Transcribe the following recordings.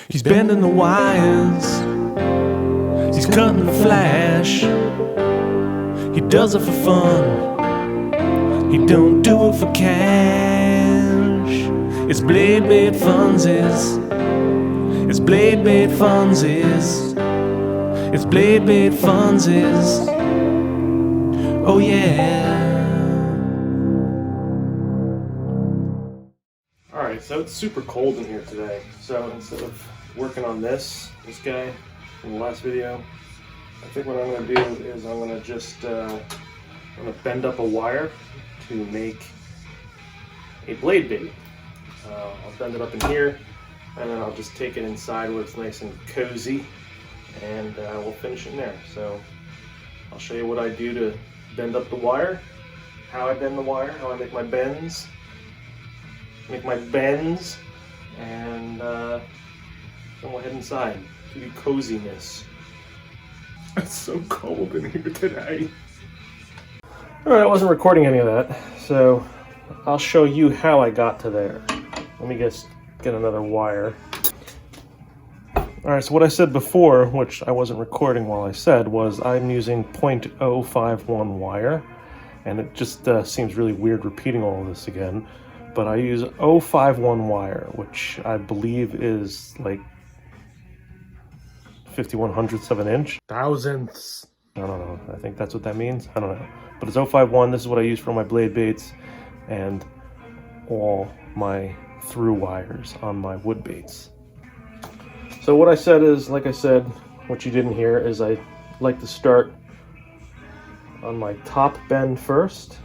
He's bending the wires, he's cutting the flash. He does it for fun, he don't do it for cash. It's Bait Funsies, it's Bait Funsies, it's Bait Funsies. Oh yeah. Alright, so it's super cold in here today, so instead of working on this guy from the last video, I think what I'm going to do is I'm going to just I'm going to bend up a wire to make a blade bait. I'll bend it up in here, and then I'll just take it inside where it's nice and cozy, and we'll finish it in there. So I'll show you what I do to bend up the wire, how I bend the wire, how I make my bends, and then we'll head inside to the coziness. It's so cold in here today. Alright, I wasn't recording any of that, so I'll show you how I got to there. Let me just get another wire. Alright, so what I said before, which I wasn't recording while I said, was I'm using 0.051 wire, and it just seems really weird repeating all of this again. But I use 051 wire, which I believe is like 51/100ths of an inch. Thousandths. I don't know. I think that's what that means. I don't know. But it's 051. This is what I use for my blade baits and all my through wires on my wood baits. So what I said is, like I said, what you didn't hear is I like to start on my top bend first.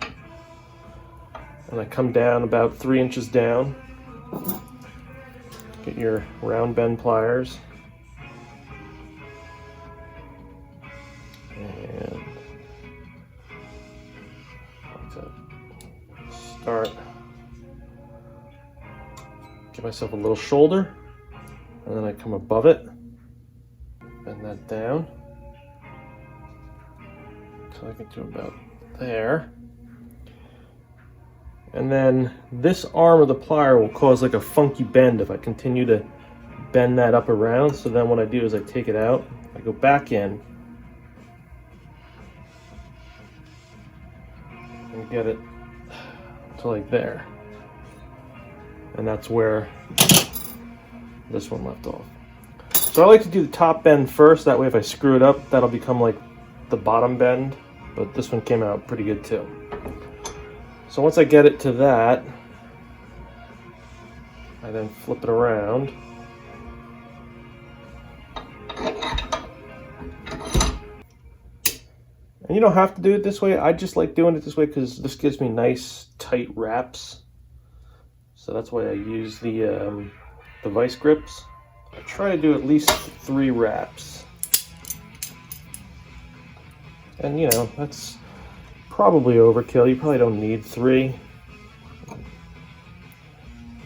And I come down about 3 inches down. Get your round bend pliers. And like to start. Give myself a little shoulder. And then I come above it. Bend that down. So I get to about there. And then this arm of the plier will cause like a funky bend if I continue to bend that up around. So then what I do is I take it out, I go back in, and get it to like there. And that's where this one left off. So I like to do the top bend first, that way if I screw it up, that'll become like the bottom bend. But this one came out pretty good too. So once I get it to that, I then flip it around. And you don't have to do it this way. I just like doing it this way because this gives me nice tight wraps. So that's why I use the vice grips. I try to do at least 3 wraps. And you know, that's probably overkill. You probably don't need 3.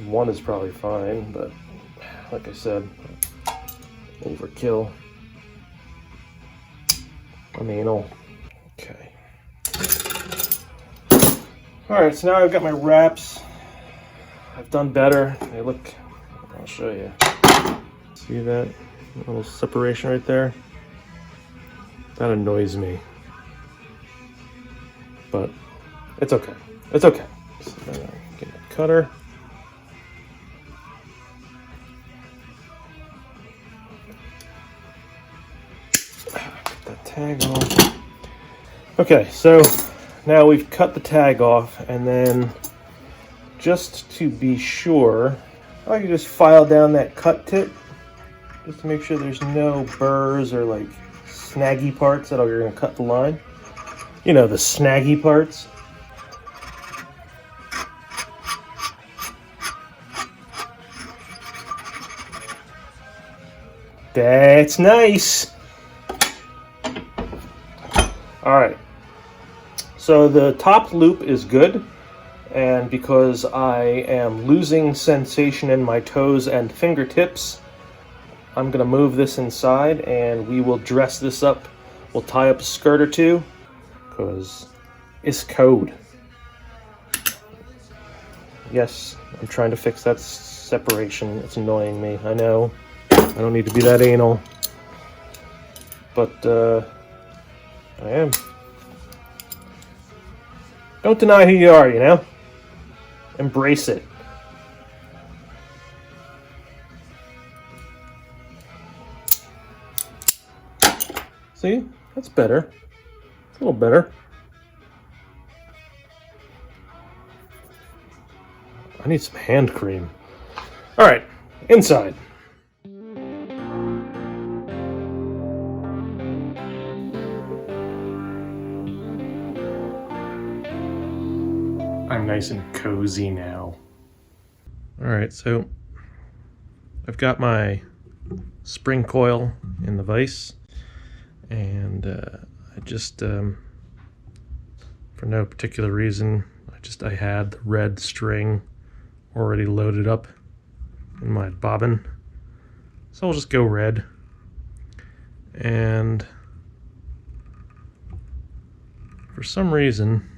1 is probably fine, but like I said, overkill. I'm anal. Okay. Alright, so now I've got my wraps. I've done better. They look, I'll show you. See that little separation right there? That annoys me. But it's okay. It's okay. So then I get a cutter. Get that tag off. Okay, so now we've cut the tag off, and then just to be sure, I can just file down that cut tip just to make sure there's no burrs or like snaggy parts that are going to cut the line. You know, the snaggy parts. That's nice. All right. So the top loop is good. And because I am losing sensation in my toes and fingertips, I'm going to move this inside and we will dress this up. We'll tie up a skirt or two because it's cold. Yes, I'm trying to fix that separation. It's annoying me, I know. I don't need to be that anal, but I am. Don't deny who you are, you know? Embrace it. See? That's better. It's a little better. I need some hand cream. All right, inside. I'm nice and cozy now. All right, so I've got my spring coil in the vise, and I just, for no particular reason, I had the red string already loaded up in my bobbin, so I'll just go red. And for some reason,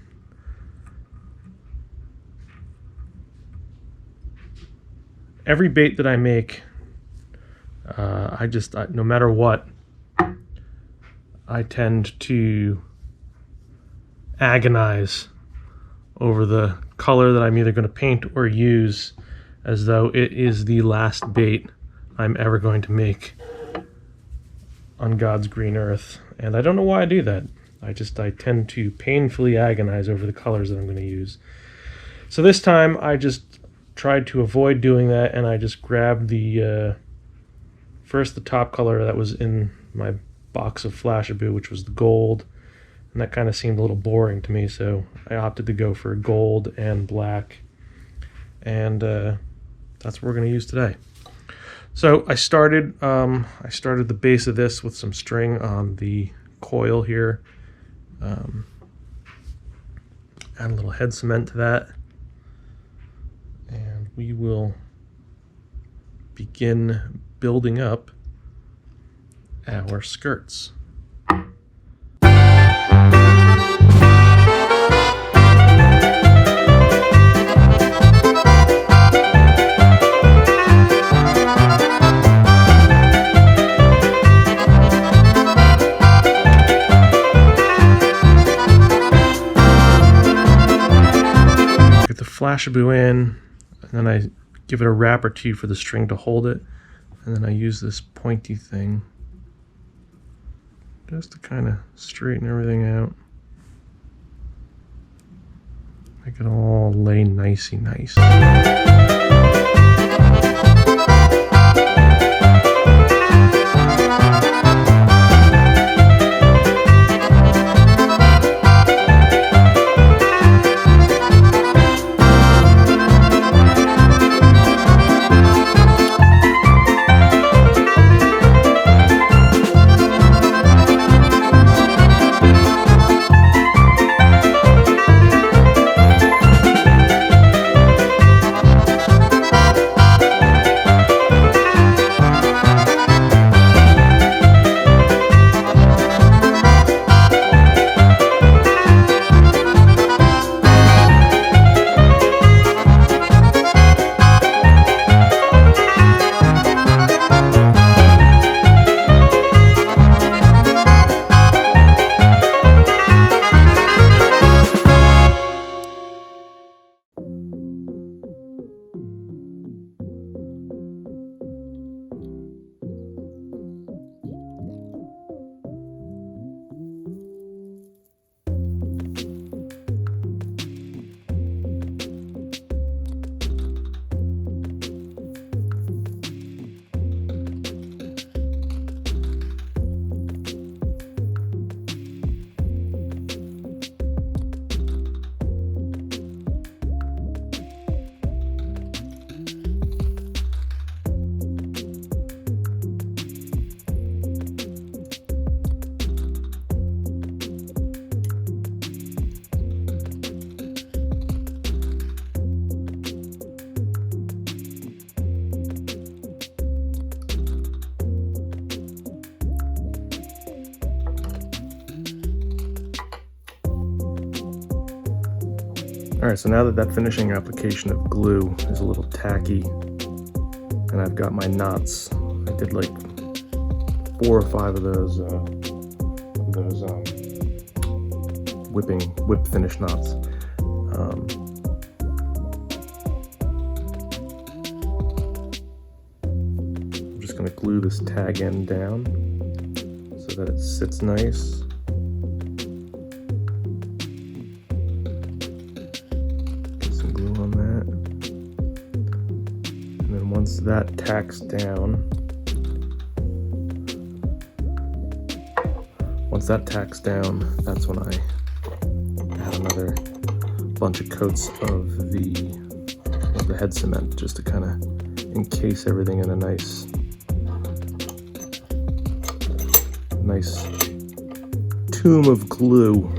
every bait that I make, no matter what, I tend to agonize over the color that I'm either going to paint or use, as though it is the last bait I'm ever going to make on God's green earth. And I don't know why I do that. I tend to painfully agonize over the colors that I'm going to use. So this time I just tried to avoid doing that, and I just grabbed the first the top color that was in my box of Flashaboo, which was the gold, and that kind of seemed a little boring to me, so I opted to go for gold and black, and that's what we're going to use today. So I started the base of this with some string on the coil here. Add a little head cement to that, and we will begin building up our skirts. Get the Flashaboo in, and then I give it a wrap or two for the string to hold it, and then I use this pointy thing just to kind of straighten everything out. Make it all lay nicey nice. Alright, so now that finishing application of glue is a little tacky and I've got my knots, I did like 4 or 5 of those whip finish knots. I'm just going to glue this tag end down so that it sits nice. Get some glue on that. And then once that tacks down, that's when I add another bunch of coats of the head cement, just to kind of encase everything in a nice tomb of glue.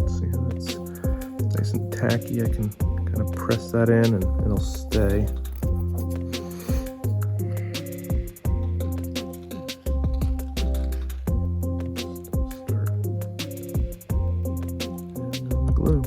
See how that's nice and tacky? I can kind of press that in and it'll stay. Glue.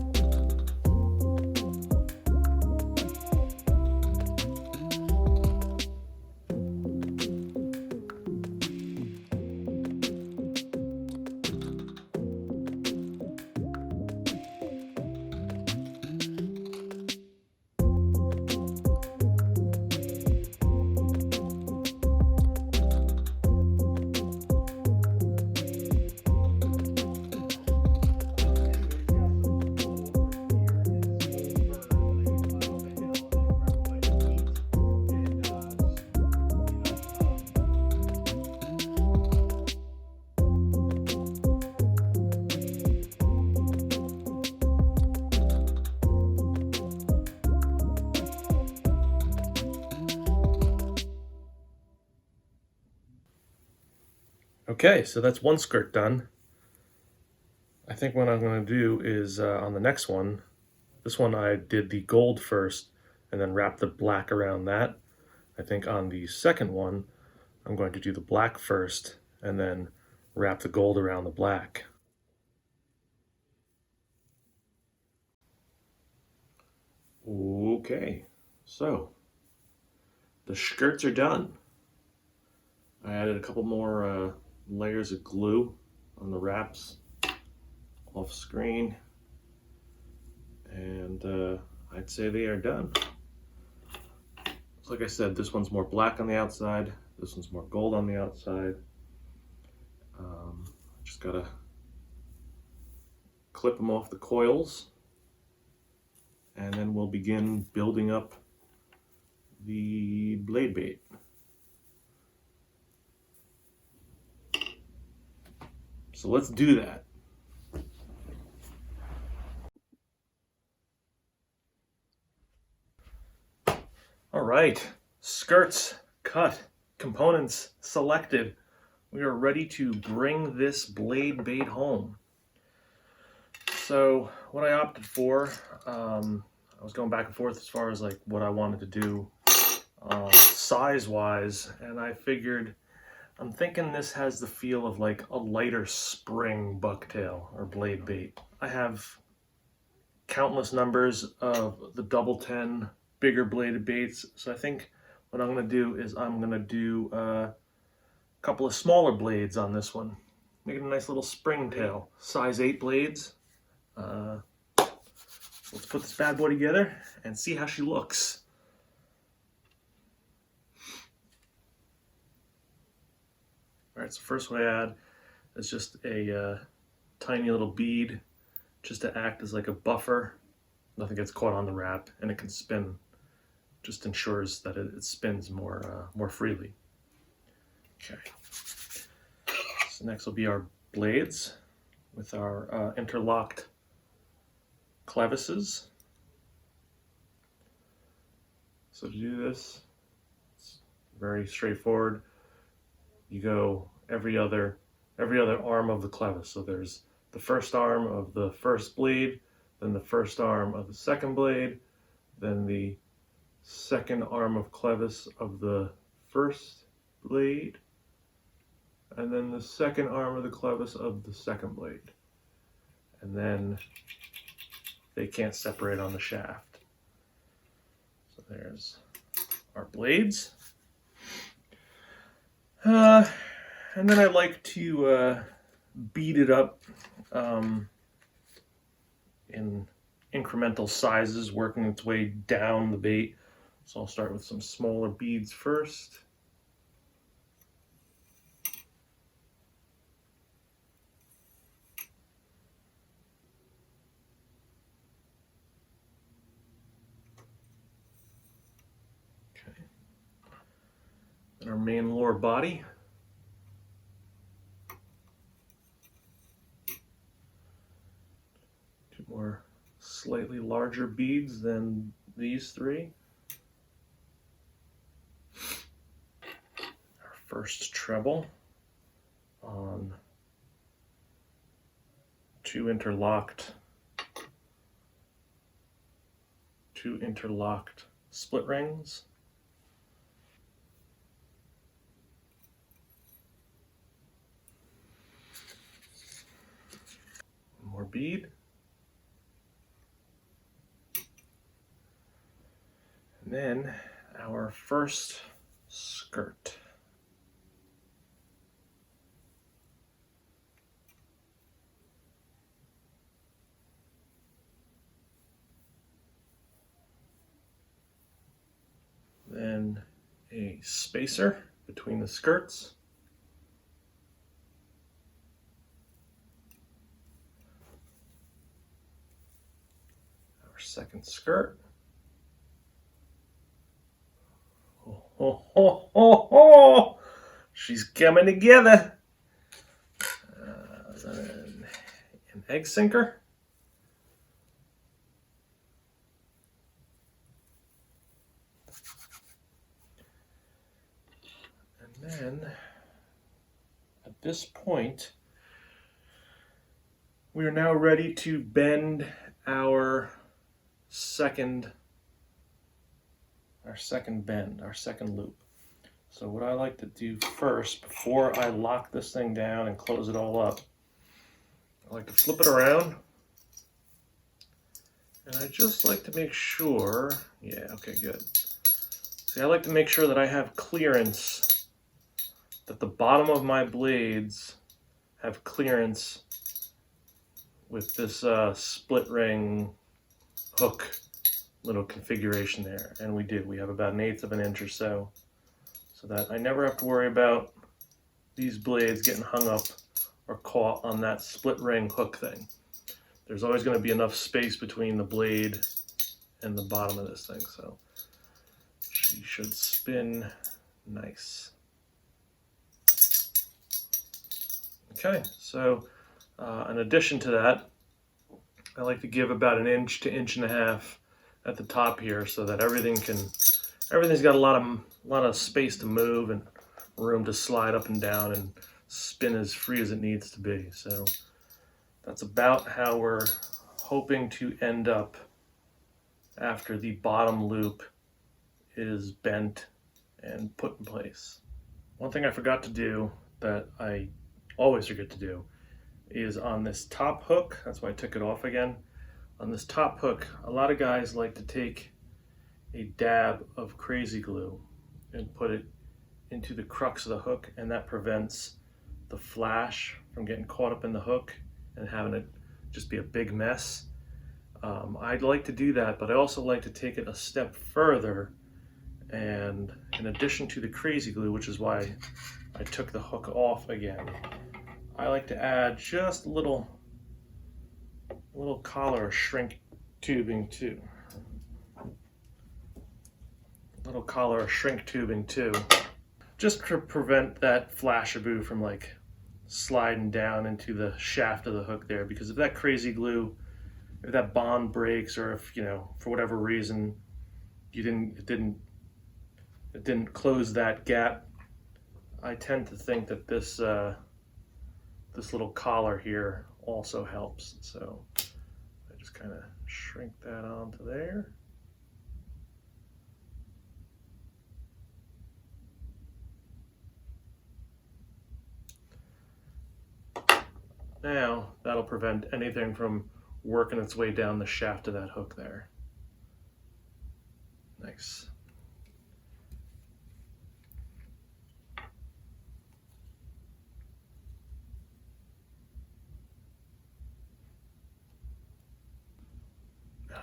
Okay, so that's one skirt done. I think what I'm going to do is on the next one, this one I did the gold first and then wrap the black around that. I think on the second one, I'm going to do the black first and then wrap the gold around the black. Okay, so the skirts are done. I added a couple more layers of glue on the wraps off screen, and I'd say they are done. So like I said, this one's more black on the outside, this one's more gold on the outside. Just gotta clip them off the coils, and then we'll begin building up the blade bait. So let's do that. All right, skirts cut, components selected. We are ready to bring this blade bait home. So what I opted for, I was going back and forth as far as like what I wanted to do size-wise, and I figured, I'm thinking this has the feel of like a lighter spring bucktail or blade bait. I have countless numbers of the double 10 bigger bladed baits, so I think what I'm going to do is I'm going to do a couple of smaller blades on this one. Make it a nice little spring tail, size 8 blades. Let's put this bad boy together and see how she looks. Alright, so first what I add is just a tiny little bead just to act as like a buffer. Nothing gets caught on the wrap and it can spin. Just ensures that it spins more freely. Okay. So next will be our blades with our interlocked clevises. So to do this, it's very straightforward. You go every other arm of the clevis. So there's the first arm of the first blade, then the first arm of the second blade, then the second arm of clevis of the first blade, and then the second arm of the clevis of the second blade. And then they can't separate on the shaft. So there's our blades. And then I like to beat it up in incremental sizes, working its way down the bait. So I'll start with some smaller beads first. Okay. And our main lure body. Two more slightly larger beads than these three. Our first treble on two interlocked split rings. One more bead. And then our first skirt. Then a spacer between the skirts. Our second skirt. Oh, oh, oh, oh, oh. She's coming together. An egg sinker. And then at this point, we are now ready to bend our second bend, our second loop. So what I like to do first, before I lock this thing down and close it all up, I like to flip it around. And I just like to make sure, yeah, okay, good. See, I like to make sure that I have clearance, that the bottom of my blades have clearance with this split ring hook little configuration there. And we do. We have about 1/8 of an inch or so that I never have to worry about these blades getting hung up or caught on that split ring hook thing. There's always going to be enough space between the blade and the bottom of this thing, so she should spin nice. Okay, so in addition to that, I like to give about 1 inch to 1.5 inches at the top here, so that everything's got a lot of space to move and room to slide up and down and spin as free as it needs to be. So that's about how we're hoping to end up after the bottom loop is bent and put in place. One thing I forgot to do that I always forget to do is on this top hook, that's why I took it off again. On this top hook, a lot of guys like to take a dab of crazy glue and put it into the crux of the hook, and that prevents the flash from getting caught up in the hook and having it just be a big mess. I'd like to do that, but I also like to take it a step further, and in addition to the crazy glue, which is why I took the hook off again, I like to add just a little collar or shrink tubing too. Little collar or shrink tubing too, just to prevent that flashaboo from like sliding down into the shaft of the hook there. Because if that crazy glue, if that bond breaks, or if, you know, for whatever reason it didn't close that gap, I tend to think that this this little collar here also helps. So I just kind of shrink that onto there. Now that'll prevent anything from working its way down the shaft of that hook there. Nice.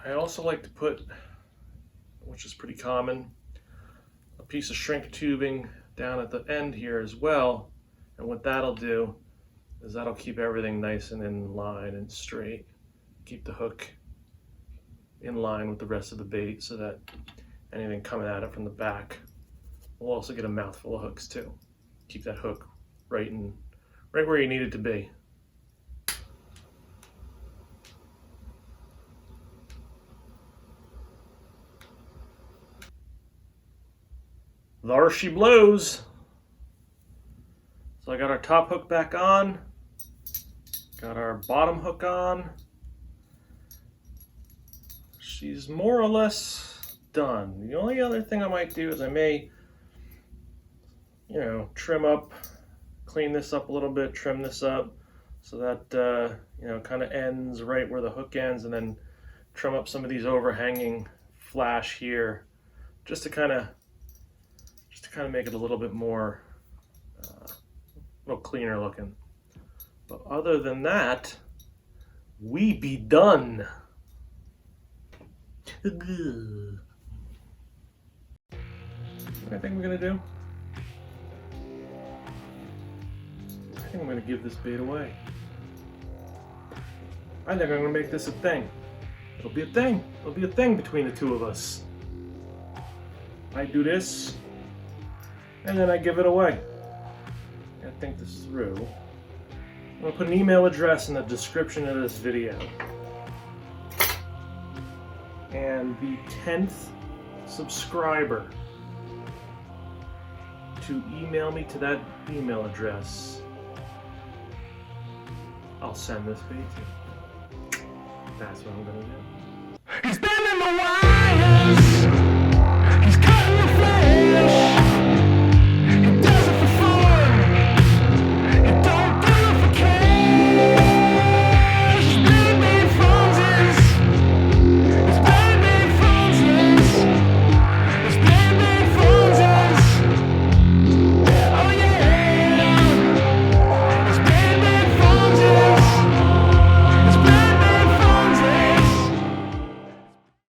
I also like to put, which is pretty common, a piece of shrink tubing down at the end here as well. And what that'll do is that'll keep everything nice and in line and straight. Keep the hook in line with the rest of the bait so that anything coming at it from the back will also get a mouthful of hooks too. Keep that hook right where you need it to be. There she blows. So I got our top hook back on, got our bottom hook on. She's more or less done. The only other thing I might do is I may, trim up, clean this up a little bit, trim this up so that, kind of ends right where the hook ends, and then trim up some of these overhanging flash here just to kind of make it a little bit more, a little cleaner looking. But other than that, we be done. What do I think we're gonna do? I think I'm gonna give this bait away. I think I'm gonna make this a thing. It'll be a thing. It'll be a thing between the two of us. I do this, and then I give it away. I think this through. I'm gonna put an email address in the description of this video. And the 10th subscriber to email me to that email address, I'll send this bait to. That's what I'm gonna do. He's been in the wire!